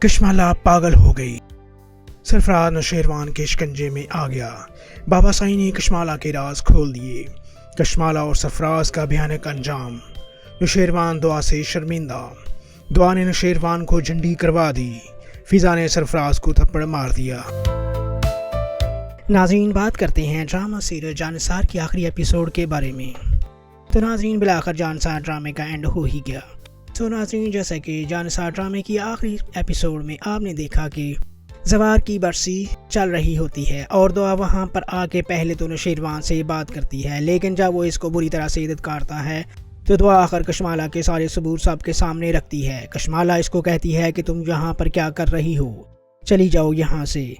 کشمالہ پاگل ہو گئی۔ سرفراز نوشیروان کے شکنجے میں آ گیا۔ بابا سائیں نے کشمالہ کے راز کھول دیے۔ کشمالہ اور سرفراز کا بھیانک انجام۔ نوشیروان دعا سے شرمندہ۔ دعا نے نوشیروان کو جھنڈی کروا دی۔ فضا نے سرفراز کو تھپڑ مار دیا۔ ناظرین، بات کرتے ہیں ڈرامہ سیریل جانثار کی آخری ایپیسوڈ کے بارے میں۔ تو ناظرین، بالآخر جانثار ڈرامے کا اینڈ ہو ہی گیا۔ تو ناظرین، جیسا کہ جانثار ڈرامے کی آخری ایپیسوڈ میں آپ نے دیکھا کہ زوار کی برسی چل رہی ہوتی ہے اور دعا وہاں پر آ کے پہلے تو نوشیروان سے بات کرتی ہے، لیکن جب وہ اس کو بری طرح سے دھتکارتا ہے تو دعا آخر کشمالہ کے سارے ثبوت سب کے سامنے رکھتی ہے۔ کشمالہ اس کو کہتی ہے کہ تم یہاں پر کیا کر رہی ہو، چلی جاؤ یہاں سے۔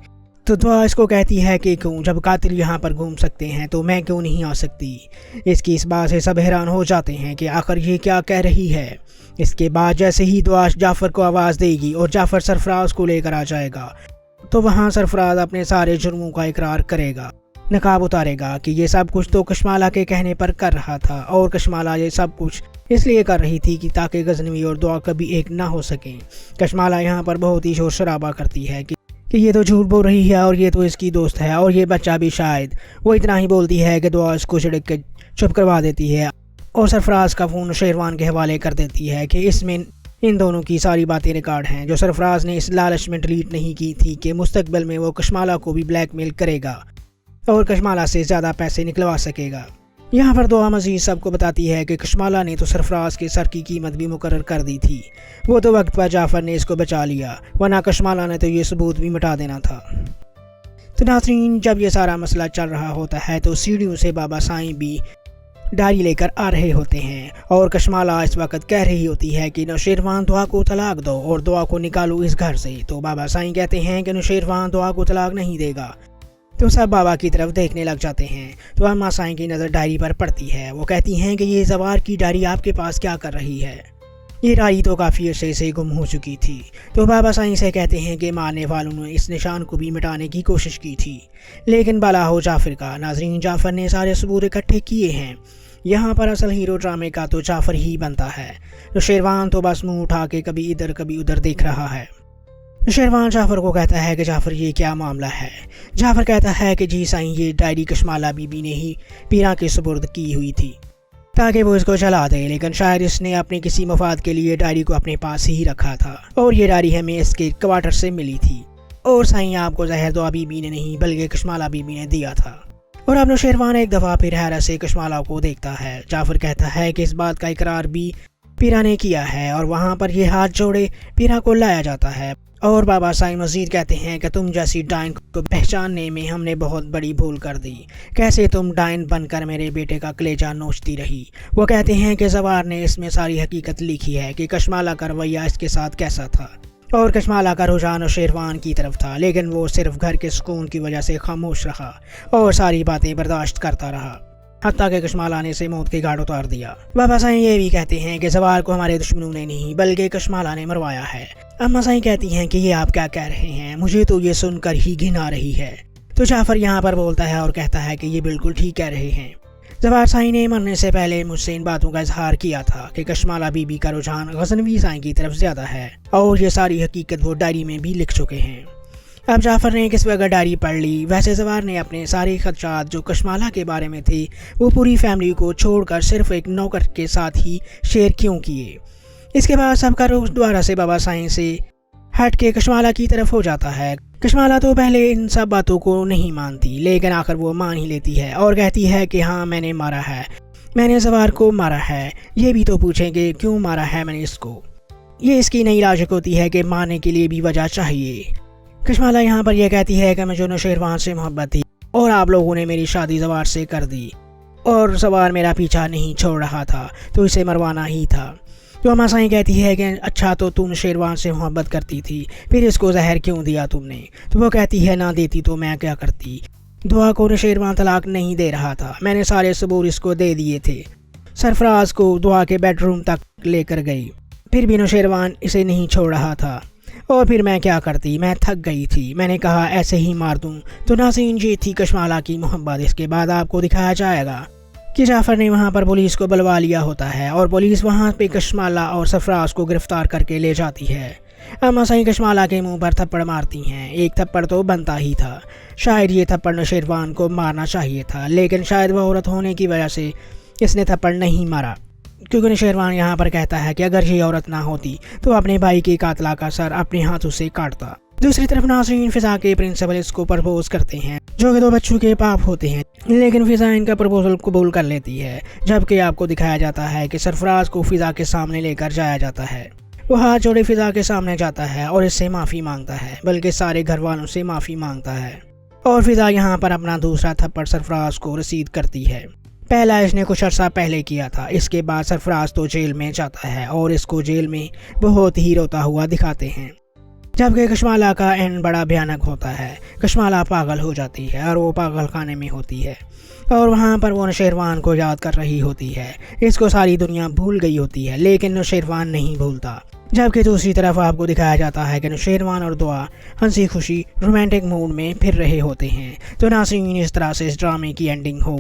تو دعا اس کو کہتی ہے کہ کیوں، جب قاتل یہاں پر گھوم سکتے ہیں تو میں کیوں نہیں آ سکتی۔ اس کی اس بات سے سب حیران ہو جاتے ہیں کہ آخر یہ کیا کہہ رہی ہے۔ اس کے بعد جیسے ہی دعا جعفر کو آواز دے گی اور جعفر سرفراز کو لے کر آ جائے گا تو وہاں سرفراز اپنے سارے جرموں کا اقرار کرے گا، نقاب اتارے گا کہ یہ سب کچھ تو کشمالہ کے کہنے پر کر رہا تھا اور کشمالہ یہ سب کچھ اس لیے کر رہی تھی کہ تاکہ غزنوی اور دعا کبھی ایک نہ ہو سکیں۔ کشمالہ یہاں پر بہت ہی شور شرابہ کرتی ہے کہ یہ تو جھوٹ بول رہی ہے اور یہ تو اس کی دوست ہے اور یہ بچہ بھی شاید۔ وہ اتنا ہی بولتی ہے کہ دعا اس کو چھڑک کے چپ کروا دیتی ہے اور سرفراز کا فون نوشیروان کے حوالے کر دیتی ہے کہ اس میں ان دونوں کی ساری باتیں ریکارڈ ہیں جو سرفراز نے اس لالچ میں ڈیلیٹ نہیں کی تھی کہ مستقبل میں وہ کشمالہ کو بھی بلیک میل کرے گا اور کشمالہ سے زیادہ پیسے نکلوا سکے گا۔ یہاں پر دعا مزید سب کو بتاتی ہے کہ کشمالہ نے تو سرفراز کے سر کی قیمت بھی مقرر کر دی تھی، وہ تو وقت پر جعفر نے اس کو بچا لیا، ورنہ کشمالہ نے تو یہ ثبوت بھی مٹا دینا تھا۔ تو ناظرین، جب یہ سارا مسئلہ چل رہا ہوتا ہے تو سیڑھیوں سے بابا سائیں بھی ڈائری لے کر آ رہے ہوتے ہیں اور کشمالہ اس وقت کہہ رہی ہوتی ہے کہ نوشیروان دعا کو طلاق دو اور دعا کو نکالو اس گھر سے۔ تو بابا سائیں کہتے ہیں کہ نوشیروان دعا کو طلاق نہیں دے گا۔ تو سب بابا کی طرف دیکھنے لگ جاتے ہیں تو اماں سائیں کی نظر ڈائری پر پڑتی ہے۔ وہ کہتی ہیں کہ یہ زوار کی ڈائری آپ کے پاس کیا کر رہی ہے؟ یہ ڈائری تو کافی عرصے سے گم ہو چکی تھی۔ تو بابا سائیں سے کہتے ہیں کہ مارنے والوں نے اس نشان کو بھی مٹانے کی کوشش کی تھی، لیکن بلا ہو جعفر کا۔ ناظرین، جعفر نے سارے ثبوت اکٹھے کیے ہیں۔ یہاں پر اصل ہیرو ڈرامے کا تو جعفر ہی بنتا ہے۔ نوشیروان تو بس منہ اٹھا کے کبھی ادھر کبھی ادھر دیکھ رہا ہے۔ نوشیروان جعفر کو کہتا ہے کہ جعفر یہ کیا معاملہ ہے؟ جعفر کہتا ہے کہ جی سائیں، یہ ڈائری کشمالہ بی بی نے ہی پیرا کے سپرد کی ہوئی تھی تاکہ وہ اس کو جلا دے، لیکن شاید اس نے اپنے کسی مفاد کے لیے ڈائری کو اپنے پاس ہی رکھا تھا اور یہ ڈائری ہمیں اس کے کوارٹر سے ملی تھی اور سائیں آپ کو زہر دعا بی بی نے نہیں بلکہ کشمالہ بی بی نے دیا تھا۔ اور اب نوشیروان ایک دفعہ پھر حیرت سے کشمالہ کو دیکھتا ہے۔ جعفر کہتا ہے کہ اس بات کا اقرار بھی پیرا نے کیا ہے اور وہاں پر یہ ہاتھ جوڑے پیرا کو لایا جاتا ہے۔ اور بابا سائیں مزید کہتے ہیں کہ تم جیسی ڈائن کو پہچاننے میں ہم نے بہت بڑی بھول کر دی، کیسے تم ڈائن بن کر میرے بیٹے کا کلیجہ نوچتی رہی۔ وہ کہتے ہیں کہ زوار نے اس میں ساری حقیقت لکھی ہے کہ کشمالہ کا رویہ اس کے ساتھ کیسا تھا اور کشمالہ کا رجحان نوشیروان کی طرف تھا، لیکن وہ صرف گھر کے سکون کی وجہ سے خاموش رہا اور ساری باتیں برداشت کرتا رہا، حتیٰ کہ کشمالہ نے اسے موت کے گھاٹ اتار دیا۔ بابا سائیں یہ بھی کہتے ہیں کہ زوار کو ہمارے دشمنوں نے نہیں بلکہ کشمالہ نے مروایا ہے۔ اماں سائیں کہتی ہیں کہ یہ آپ کیا کہہ رہے ہیں؟ مجھے تو یہ سن کر ہی گھن آ رہی ہے۔ تو جعفر یہاں پر بولتا ہے اور کہتا ہے کہ یہ بالکل ٹھیک کہہ رہے ہیں۔ زوار سائیں نے مرنے سے پہلے مجھ سے ان باتوں کا اظہار کیا تھا کہ کشمالہ بی بی کا رجحان غزنوی سائیں کی طرف زیادہ ہے اور یہ ساری حقیقت وہ ڈائری میں بھی لکھ چکے ہیں۔ اب جعفر نے کس وقت ڈائری پڑھ لی۔ ویسے زوار نے اپنے سارے خدشات جو کشمالہ کے بارے میں تھے وہ پوری فیملی کو چھوڑ کر صرف ایک نوکر کے ساتھ ہی شیئر کیوں کیے؟ اس کے بعد سب کا رخ دوبارہ سے بابا سائیں سے ہٹ کے کشمالہ کی طرف ہو جاتا ہے۔ کشمالہ تو پہلے ان سب باتوں کو نہیں مانتی، لیکن آخر وہ مان ہی لیتی ہے اور کہتی ہے کہ ہاں میں نے مارا ہے، میں نے زوار کو مارا ہے۔ یہ بھی تو پوچھیں کہ کیوں مارا ہے میں نے اس کو؟ یہ اس کی نئی لاجک ہوتی ہے کہ مارنے کے لیے بھی وجہ چاہیے۔ کشمالہ یہاں پر یہ کہتی ہے کہ مجھے نوشیروان سے محبت تھی اور آپ لوگوں نے میری شادی زوار سے کر دی اور زوار میرا پیچھا نہیں چھوڑ رہا تھا تو اسے مروانا ہی تھا۔ تو اماں سائیں کہتی ہے کہ اچھا تو تم نوشیروان سے محبت کرتی تھی، پھر اس کو زہر کیوں دیا تم نے؟ تو وہ کہتی ہے نہ دیتی تو میں کیا کرتی، دعا کو نوشیروان طلاق نہیں دے رہا تھا، میں نے سارے ثبوت اس کو دے دیے تھے۔ سرفراز کو دعا کے بیڈ روم تک لے کر گئی، پھر بھی نوشیروان اسے نہیں چھوڑ رہا تھا اور پھر میں کیا کرتی، میں تھک گئی تھی، میں نے کہا ایسے ہی مار دوں۔ تو ناظرین، یہ تھی کشمالہ کی محبت۔ اس کے بعد آپ کو دکھایا جائے گا کہ جعفر نے وہاں پر پولیس کو بلوا لیا ہوتا ہے اور پولیس وہاں پہ کشمالہ اور سرفراز کو گرفتار کر کے لے جاتی ہے۔ اما صحیح کشمالہ کے منہ پر تھپڑ مارتی ہیں۔ ایک تھپڑ تو بنتا ہی تھا، شاید یہ تھپڑ نوشیروان کو مارنا چاہیے تھا، لیکن شاید وہ عورت ہونے کی وجہ سے اس نے تھپڑ نہیں مارا، کیونکہ نوشیروان یہاں پر کہتا ہے کہ اگر یہ عورت نہ ہوتی تو اپنے بھائی کے قاتلہ کا سر اپنے ہاتھوں سے کاٹتا۔ دوسری طرف ناظرین فضا کے پرنسپل اس کو پرپوز کرتے ہیں، جو کہ 2 بچوں کے باپ ہوتے ہیں، لیکن فضا ان کا پرپوزل قبول کر لیتی ہے، جبکہ آپ کو دکھایا جاتا ہے کہ سرفراز کو فضا کے سامنے لے کر جایا جاتا ہے۔ وہ ہاتھ جوڑے فضا کے سامنے جاتا ہے اور اس سے معافی مانگتا ہے، بلکہ سارے گھر والوں سے معافی مانگتا ہے، اور فضا یہاں پر اپنا دوسرا تھپڑ سرفراز کو رسید کرتی ہے۔ پہلا اس نے کچھ عرصہ پہلے کیا تھا۔ اس کے بعد سرفراز تو جیل میں جاتا ہے اور اس کو جیل میں بہت ہی روتا ہوا دکھاتے ہیں، جبکہ کشمالہ کا اینڈ بڑا بھیانک ہوتا ہے۔ کشمالہ پاگل ہو جاتی ہے اور وہ پاگل خانے میں ہوتی ہے، اور وہاں پر وہ نوشیروان کو یاد کر رہی ہوتی ہے۔ اس کو ساری دنیا بھول گئی ہوتی ہے، لیکن نوشیروان نہیں بھولتا۔ جبکہ دوسری طرف آپ کو دکھایا جاتا ہے کہ نوشیروان اور دعا ہنسی خوشی رومانٹک موڈ میں پھر رہے ہوتے ہیں۔ تو ناظرین اس طرح سے اس ڈرامے کی اینڈنگ ہو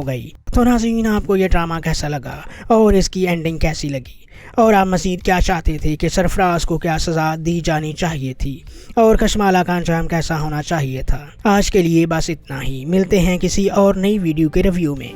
گئی۔ تو ناظرین آپ کو یہ ڈرامہ کیسا لگا اور اس کی اینڈنگ کیسی لگی، اور آپ مزید کیا چاہتے تھے کہ سرفراز کو کیا سزا دی جانی چاہیے تھی اور کشمالہ کا انجام کیسا ہونا چاہیے تھا؟ آج کے لیے بس اتنا ہی، ملتے ہیں کسی اور نئی ویڈیو کے ریویو میں۔